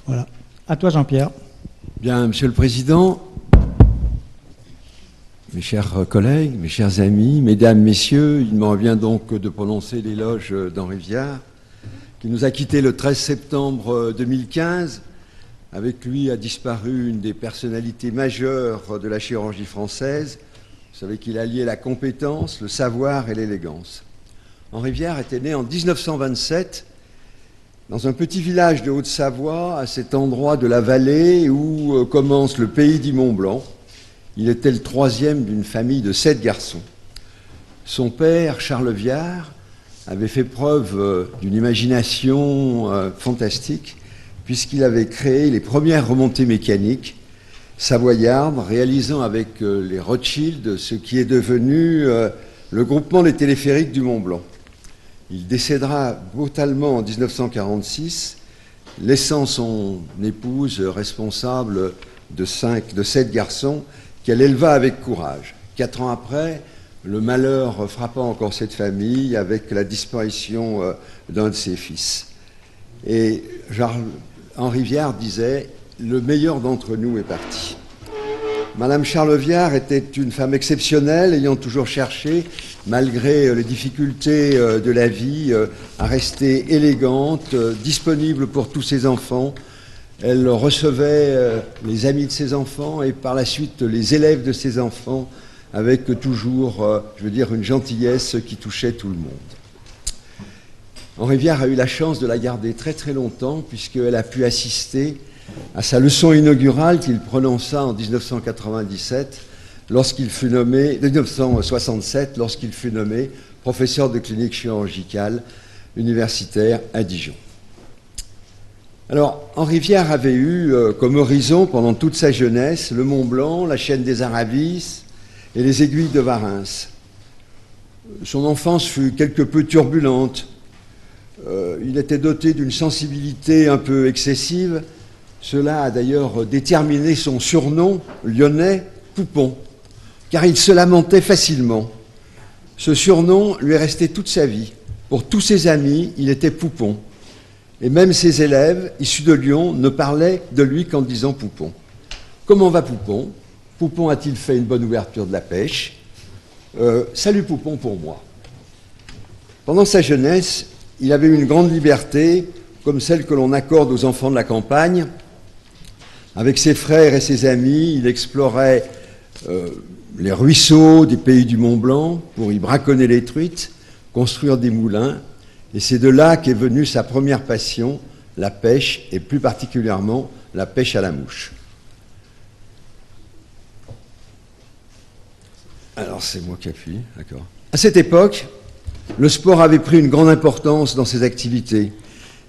Voilà. À toi, Jean-Pierre. Bien, Monsieur le Président, mes chers collègues, mes chers amis, mesdames, messieurs, il me revient donc de prononcer l'éloge d'Henri Viard, qui nous a quittés le 13 septembre 2015. Avec lui a disparu une des personnalités majeures de la chirurgie française. Vous savez qu'il alliait la compétence, le savoir et l'élégance. Henri Viard était né en 1927 dans un petit village de Haute-Savoie, à cet endroit de la vallée où commence le pays du Mont-Blanc. Il était le troisième d'une famille de 7 garçons. Son père, Charles Viard, avait fait preuve d'une imagination fantastique, puisqu'il avait créé les premières remontées mécaniques savoyardes, réalisant avec les Rothschild ce qui est devenu le groupement des téléphériques du Mont-Blanc. Il décédera brutalement en 1946, laissant son épouse responsable de 7 garçons qu'elle éleva avec courage. 4 ans après, le malheur frappa encore cette famille avec la disparition d'un de ses fils. Et Henri Viard disait « Le meilleur d'entre nous est parti ». Madame Charles Viard était une femme exceptionnelle, ayant toujours cherché, malgré les difficultés de la vie, à rester élégante, disponible pour tous ses enfants. Elle recevait les amis de ses enfants et par la suite les élèves de ses enfants avec toujours, une gentillesse qui touchait tout le monde. Henri Viard a eu la chance de la garder très très longtemps puisqu'elle a pu assister à sa leçon inaugurale qu'il prononça en 1967 lorsqu'il fut nommé, 1967, lorsqu'il fut nommé professeur de clinique chirurgicale universitaire à Dijon. Alors, Henri Viard avait eu comme horizon pendant toute sa jeunesse le Mont Blanc, la chaîne des Aravis et les aiguilles de Varins. Son enfance fut quelque peu turbulente. Il était doté d'une sensibilité un peu excessive. Cela a d'ailleurs déterminé son surnom lyonnais, Poupon, car il se lamentait facilement. Ce surnom lui est resté toute sa vie. Pour tous ses amis, il était Poupon. Et même ses élèves, issus de Lyon, ne parlaient de lui qu'en disant Poupon. Comment va Poupon? Poupon a-t-il fait une bonne ouverture de la pêche? Salut Poupon pour moi. Pendant sa jeunesse, il avait une grande liberté, comme celle que l'on accorde aux enfants de la campagne. Avec ses frères et ses amis, il explorait les ruisseaux des pays du Mont-Blanc pour y braconner les truites, construire des moulins. Et c'est de là qu'est venue sa première passion, la pêche, et plus particulièrement la pêche à la mouche. Alors c'est moi qui appuie, d'accord. À cette époque, le sport avait pris une grande importance dans ses activités.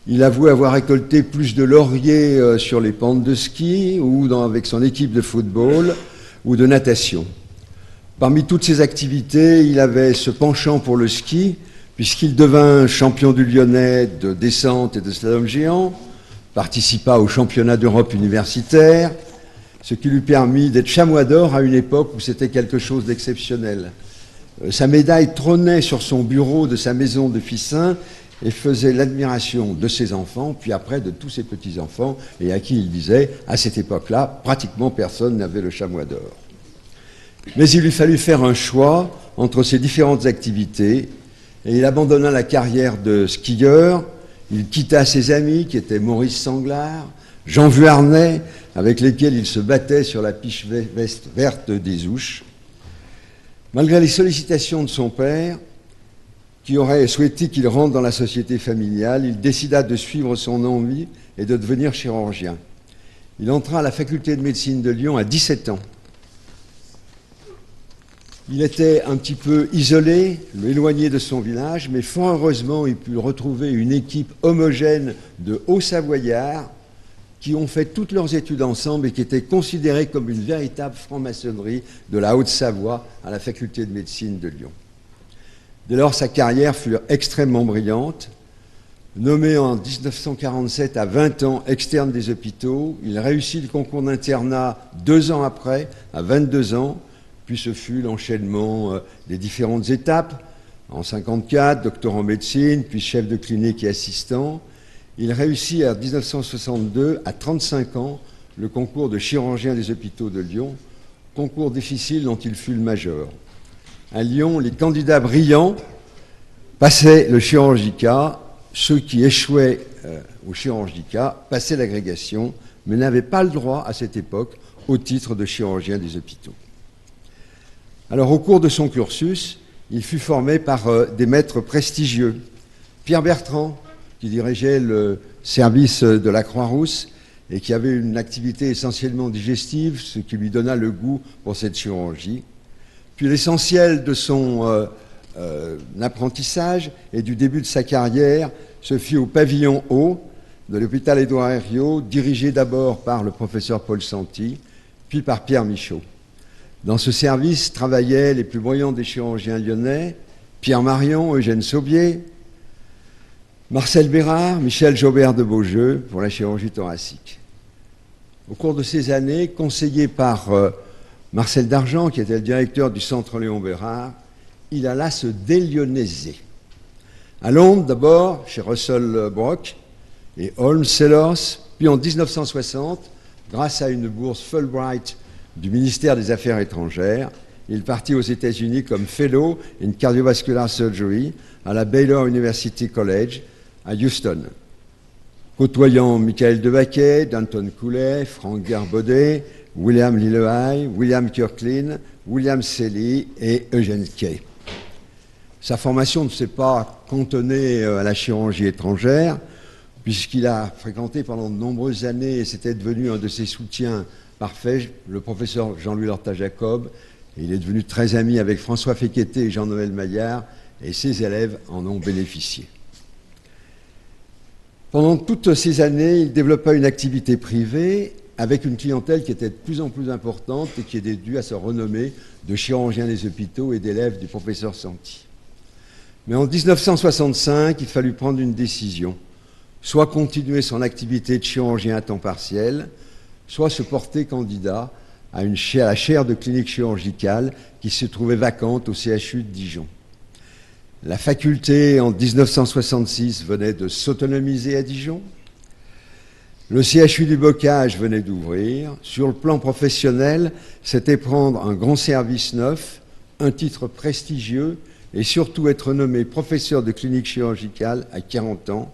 Il avouait avoir récolté plus de lauriers sur les pentes de ski ou avec son équipe de football ou de natation. Parmi toutes ses activités, il avait ce penchant pour le ski, puisqu'il devint champion du Lyonnais de descente et de slalom géant, participa au championnat d'Europe universitaire, ce qui lui permit d'être chamois d'or à une époque où c'était quelque chose d'exceptionnel. Sa médaille trônait sur son bureau de sa maison de Fissin et faisait l'admiration de ses enfants, puis après de tous ses petits-enfants, et à qui il disait, à cette époque-là, pratiquement personne n'avait le chamois d'or. Mais il lui fallut faire un choix entre ces différentes activités, et il abandonna la carrière de skieur, il quitta ses amis, qui étaient Maurice Sanglard, Jean Vuarnet, avec lesquels il se battait sur la piche verte des Ouches. Malgré les sollicitations de son père, qui aurait souhaité qu'il rentre dans la société familiale, il décida de suivre son envie et de devenir chirurgien. Il entra à la faculté de médecine de Lyon à 17 ans. Il était un petit peu isolé, éloigné de son village, mais fort heureusement, il put retrouver une équipe homogène de hauts-savoyards qui ont fait toutes leurs études ensemble et qui étaient considérés comme une véritable franc-maçonnerie de la Haute-Savoie à la faculté de médecine de Lyon. Dès lors, sa carrière fut extrêmement brillante. Nommé en 1947 à 20 ans externe des hôpitaux, il réussit le concours d'internat 2 ans après, à 22 ans, puis ce fut l'enchaînement des différentes étapes. En 1954, docteur en médecine, puis chef de clinique et assistant. il réussit en 1962, à 35 ans, le concours de chirurgien des hôpitaux de Lyon, concours difficile dont il fut le major. À Lyon, les candidats brillants passaient le chirurgicat, ceux qui échouaient au chirurgicat passaient l'agrégation, mais n'avaient pas le droit à cette époque au titre de chirurgien des hôpitaux. Alors au cours de son cursus, il fut formé par des maîtres prestigieux. Pierre Bertrand, qui dirigeait le service de la Croix-Rousse et qui avait une activité essentiellement digestive, ce qui lui donna le goût pour cette chirurgie. Puis l'essentiel de son apprentissage et du début de sa carrière se fit au pavillon haut de l'hôpital Édouard Herriot, dirigé d'abord par le professeur Paul Santi, puis par Pierre Michaud. Dans ce service travaillaient les plus brillants des chirurgiens lyonnais, Pierre Marion, Eugène Saubier, Marcel Bérard, Michel Jaubert de Beaujeu pour la chirurgie thoracique. Au cours de ces années, conseillé par Marcel Dargent, qui était le directeur du centre Léon Bérard, il alla se délyonnaiser. À Londres, d'abord, chez Russell Brock et Holmes Sellers, puis en 1960, grâce à une bourse Fulbright du ministère des Affaires étrangères, il partit aux États-Unis comme Fellow in Cardiovascular Surgery à la Baylor University College à Houston, côtoyant Michael Devaquet, Danton Coulet, Franck Garbaudet, William Lillehei, William Kirklin, William Selly et Eugène Kay. Sa formation ne s'est pas cantonnée à la chirurgie étrangère, puisqu'il a fréquenté pendant de nombreuses années, et c'était devenu un de ses soutiens parfaits, le professeur Jean-Louis Lorta-Jacob. Il est devenu très ami avec François Féqueté et Jean-Noël Maillard, et ses élèves en ont bénéficié. Pendant toutes ces années, il développa une activité privée avec une clientèle qui était de plus en plus importante et qui était due à sa renommée de chirurgien des hôpitaux et d'élève du professeur Santi. Mais en 1965, il fallut prendre une décision, soit continuer son activité de chirurgien à temps partiel, soit se porter candidat à la chaire de clinique chirurgicale qui se trouvait vacante au CHU de Dijon. La faculté, en 1966, venait de s'autonomiser à Dijon. Le CHU du Bocage venait d'ouvrir. Sur le plan professionnel, c'était prendre un grand service neuf, un titre prestigieux et surtout être nommé professeur de clinique chirurgicale à 40 ans,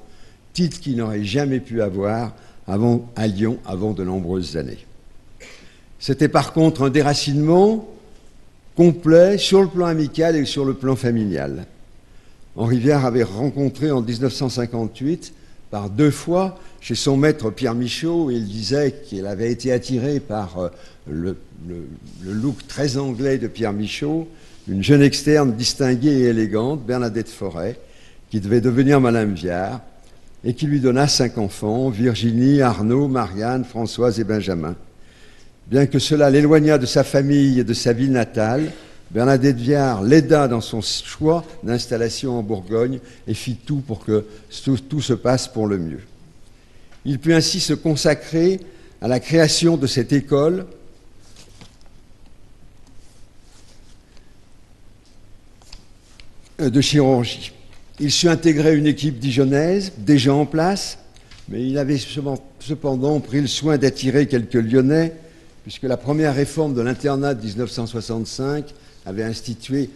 titre qu'il n'aurait jamais pu avoir à Lyon avant de nombreuses années. C'était par contre un déracinement complet sur le plan amical et sur le plan familial. Henri Viard avait rencontré en 1958, par 2 fois, chez son maître Pierre Michaud, et il disait qu'il avait été attiré par le look très anglais de Pierre Michaud, une jeune externe distinguée et élégante, Bernadette Forêt, qui devait devenir Madame Viard, et qui lui donna 5 enfants, Virginie, Arnaud, Marianne, Françoise et Benjamin. Bien que cela l'éloignât de sa famille et de sa ville natale, Bernadette Viard l'aida dans son choix d'installation en Bourgogne et fit tout pour que tout se passe pour le mieux. Il put ainsi se consacrer à la création de cette école de chirurgie. Il sut intégrer une équipe dijonnaise déjà en place, mais il avait cependant pris le soin d'attirer quelques Lyonnais, puisque la première réforme de l'internat de 1965 avait institué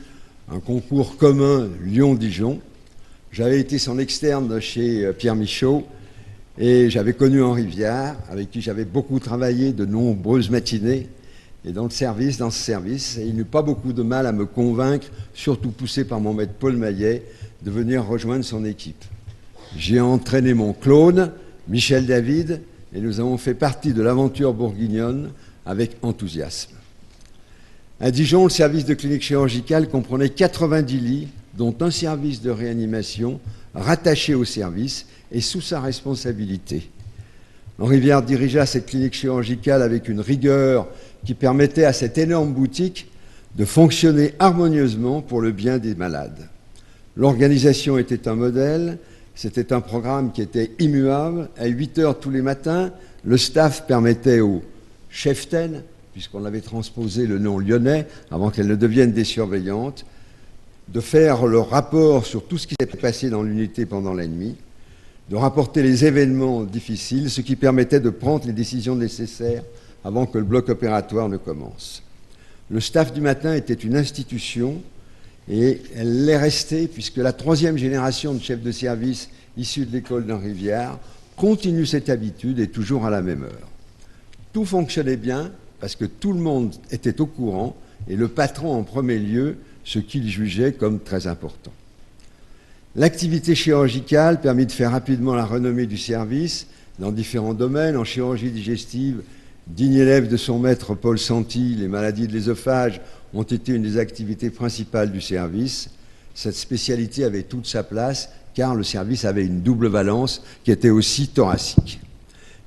un concours commun Lyon-Dijon. J'avais été son externe chez Pierre Michaud et j'avais connu Henri Viard, avec qui j'avais beaucoup travaillé de nombreuses matinées et dans ce service, et il n'eut pas beaucoup de mal à me convaincre, surtout poussé par mon maître Paul Maillet, de venir rejoindre son équipe. J'ai entraîné mon clone, Michel David, et nous avons fait partie de l'aventure bourguignonne avec enthousiasme. À Dijon, le service de clinique chirurgicale comprenait 90 lits, dont un service de réanimation rattaché au service et sous sa responsabilité. Henri Viard dirigea cette clinique chirurgicale avec une rigueur qui permettait à cette énorme boutique de fonctionner harmonieusement pour le bien des malades. L'organisation était un modèle, c'était un programme qui était immuable. À 8 heures tous les matins, le staff permettait aux cheftaines, puisqu'on avait transposé le nom lyonnais avant qu'elles ne deviennent des surveillantes, de faire le rapport sur tout ce qui s'était passé dans l'unité pendant la nuit. de rapporter les événements difficiles, ce qui permettait de prendre les décisions nécessaires avant que le bloc opératoire ne commence. Le staff du matin était une institution et elle l'est restée puisque la troisième génération de chefs de service issus de l'école d'Henri Viard continue cette habitude et toujours à la même heure. Tout fonctionnait bien parce que tout le monde était au courant et le patron en premier lieu, ce qu'il jugeait comme très important. L'activité chirurgicale permit de faire rapidement la renommée du service dans différents domaines. En chirurgie digestive, digne élève de son maître Paul Santi, les maladies de l'œsophage ont été une des activités principales du service. Cette spécialité avait toute sa place car le service avait une double valence qui était aussi thoracique.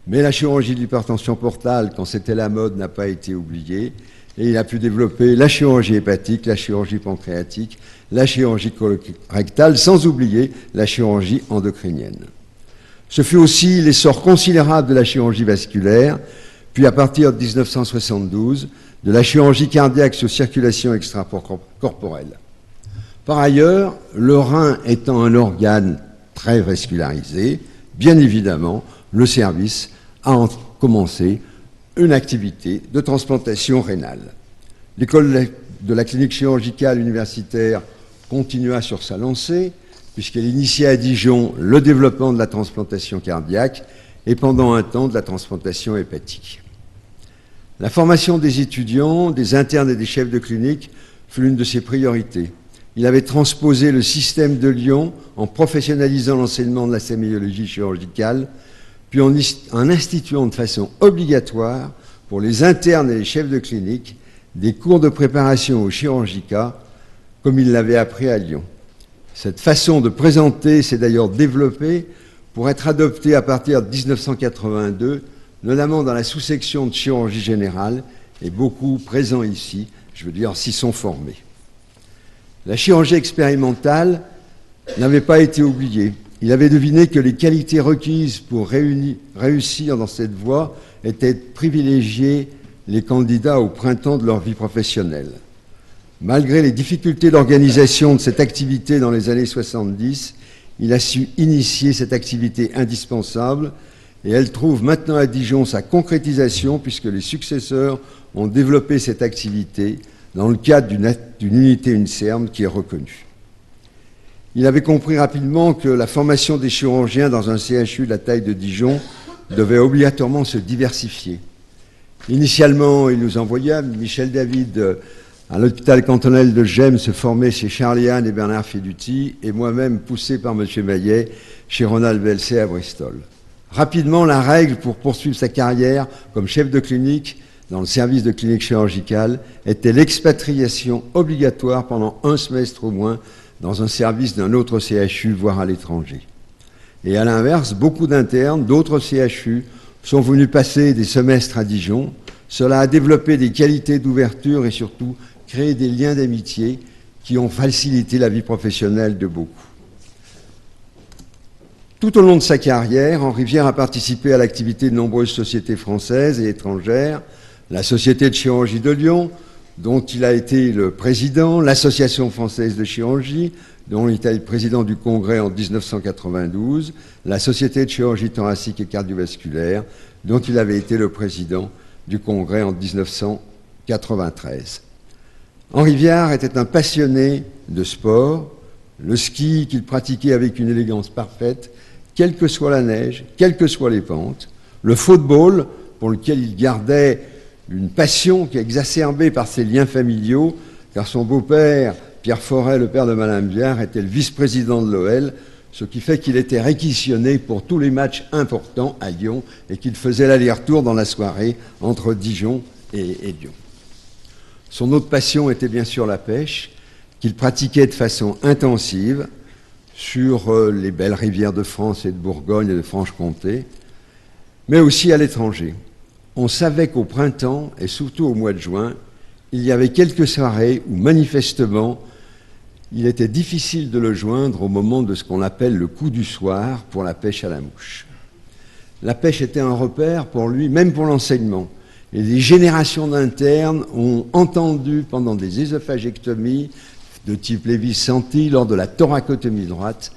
Mais la chirurgie de l'hypertension portale, quand c'était la mode, n'a pas été oubliée et il a pu développer la chirurgie hépatique, la chirurgie pancréatique, la chirurgie colorectale, sans oublier la chirurgie endocrinienne. Ce fut aussi l'essor considérable de la chirurgie vasculaire, puis à partir de 1972, de la chirurgie cardiaque sur circulation extracorporelle. Par ailleurs, le rein étant un organe très vascularisé, bien évidemment, le service a commencé une activité de transplantation rénale. L'école de la clinique chirurgicale universitaire continua sur sa lancée, puisqu'elle initiait à Dijon le développement de la transplantation cardiaque et pendant un temps de la transplantation hépatique. La formation des étudiants, des internes et des chefs de clinique fut l'une de ses priorités. Il avait transposé le système de Lyon en professionnalisant l'enseignement de la sémiologie chirurgicale, puis en instituant de façon obligatoire pour les internes et les chefs de clinique des cours de préparation au chirurgica, comme il l'avait appris à Lyon. Cette façon de présenter s'est d'ailleurs développée pour être adoptée à partir de 1982, notamment dans la sous-section de chirurgie générale, et beaucoup présents ici, s'y sont formés. La chirurgie expérimentale n'avait pas été oubliée. Il avait deviné que les qualités requises pour réussir dans cette voie étaient de privilégier les candidats au printemps de leur vie professionnelle. Malgré les difficultés d'organisation de cette activité dans les années 70, il a su initier cette activité indispensable et elle trouve maintenant à Dijon sa concrétisation puisque les successeurs ont développé cette activité dans le cadre d'une unité UNSERM qui est reconnue. Il avait compris rapidement que la formation des chirurgiens dans un CHU de la taille de Dijon devait obligatoirement se diversifier. Initialement, il nous envoya Michel David à l'hôpital cantonal de Gênes se former chez Charles-Yann et Bernard Feduti, et moi-même poussé par M. Maillet chez Ronald Velcey à Bristol. Rapidement, la règle pour poursuivre sa carrière comme chef de clinique dans le service de clinique chirurgicale était l'expatriation obligatoire pendant un semestre au moins dans un service d'un autre CHU, voire à l'étranger. Et à l'inverse, beaucoup d'internes d'autres CHU sont venus passer des semestres à Dijon. Cela a développé des qualités d'ouverture et surtout créé des liens d'amitié qui ont facilité la vie professionnelle de beaucoup. Tout au long de sa carrière, Henri Viard a participé à l'activité de nombreuses sociétés françaises et étrangères, la Société de chirurgie de Lyon, dont il a été le président, l'Association française de chirurgie, dont il était le président du congrès en 1992, la Société de chirurgie thoracique et cardiovasculaire, dont il avait été le président du congrès en 1993. Henri Viard était un passionné de sport, le ski qu'il pratiquait avec une élégance parfaite, quelle que soit la neige, quelles que soient les pentes, le football, pour lequel il gardait une passion qui est exacerbée par ses liens familiaux, car son beau-père, Pierre Forêt, le père de Madame Viard, était le vice-président de l'OL, ce qui fait qu'il était réquisitionné pour tous les matchs importants à Lyon et qu'il faisait l'aller-retour dans la soirée entre Dijon et Lyon. Son autre passion était bien sûr la pêche, qu'il pratiquait de façon intensive sur les belles rivières de France et de Bourgogne et de Franche-Comté, mais aussi à l'étranger. On savait qu'au printemps, et surtout au mois de juin, il y avait quelques soirées où manifestement il était difficile de le joindre au moment de ce qu'on appelle le coup du soir pour la pêche à la mouche. La pêche était un repère pour lui, même pour l'enseignement. Et des générations d'internes ont entendu pendant des œsophagectomies de type Lévis-Santi, lors de la thoracotomie droite,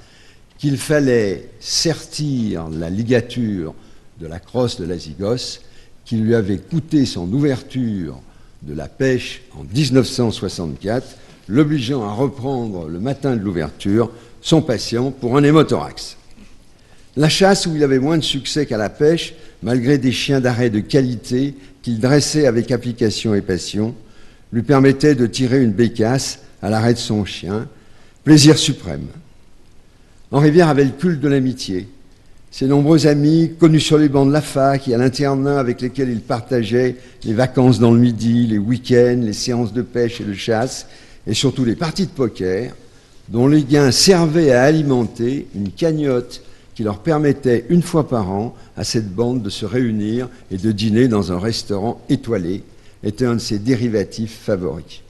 qu'il fallait sertir la ligature de la crosse de la zygos qui lui avait coûté son ouverture de la pêche en 1964, l'obligeant à reprendre le matin de l'ouverture son patient pour un hémothorax. La chasse, où il avait moins de succès qu'à la pêche, malgré des chiens d'arrêt de qualité qu'il dressait avec application et passion, lui permettait de tirer une bécasse à l'arrêt de son chien, plaisir suprême. Henri Viard avait le culte de l'amitié. Ses nombreux amis, connus sur les bancs de la fac et à l'internat, avec lesquels il partageait les vacances dans le midi, les week-ends, les séances de pêche et de chasse, et surtout les parties de poker, dont les gains servaient à alimenter une cagnotte qui leur permettait une fois par an à cette bande de se réunir et de dîner dans un restaurant étoilé, était un de ses dérivatifs favoris.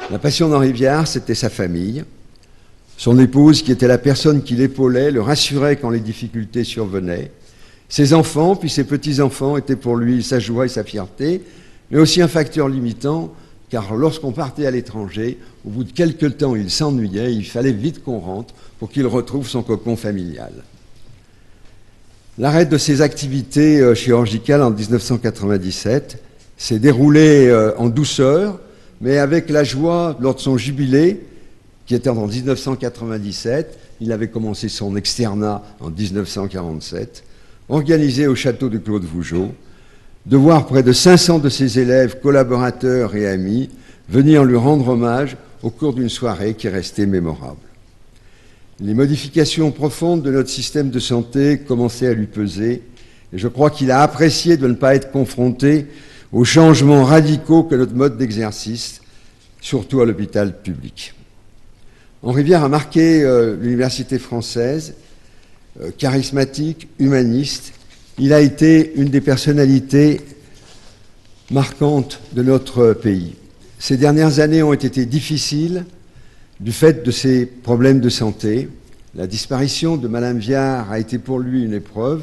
La passion d'Henri Viard, c'était sa famille. Son épouse, qui était la personne qui l'épaulait, le rassurait quand les difficultés survenaient. Ses enfants, puis ses petits-enfants, étaient pour lui sa joie et sa fierté, mais aussi un facteur limitant, car lorsqu'on partait à l'étranger, au bout de quelques temps, il s'ennuyait, il fallait vite qu'on rentre pour qu'il retrouve son cocon familial. L'arrêt de ses activités chirurgicales en 1997 s'est déroulé en douceur, mais avec la joie lors de son jubilé, qui était en 1997. Il avait commencé son externat en 1947, organisé au château de Claude Vougeot, de voir près de 500 de ses élèves, collaborateurs et amis venir lui rendre hommage au cours d'une soirée qui restait mémorable. Les modifications profondes de notre système de santé commençaient à lui peser, et je crois qu'il a apprécié de ne pas être confronté aux changements radicaux que notre mode d'exercice, surtout à l'hôpital public. Henri Viard a marqué l'université française, charismatique, humaniste. Il a été une des personnalités marquantes de notre pays. Ces dernières années ont été difficiles du fait de ses problèmes de santé. La disparition de Madame Viard a été pour lui une épreuve,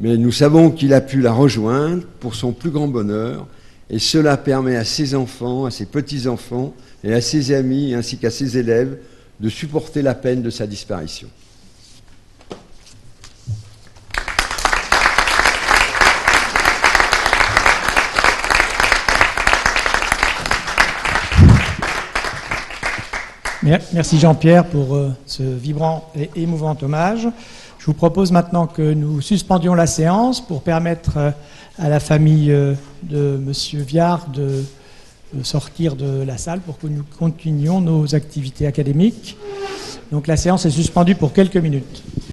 mais nous savons qu'il a pu la rejoindre pour son plus grand bonheur, et cela permet à ses enfants, à ses petits-enfants et à ses amis ainsi qu'à ses élèves de supporter la peine de sa disparition. Merci Jean-Pierre pour ce vibrant et émouvant hommage. Je vous propose maintenant que nous suspendions la séance pour permettre à la famille de M. Viard de sortir de la salle pour que nous continuions nos activités académiques. Donc la séance est suspendue pour quelques minutes.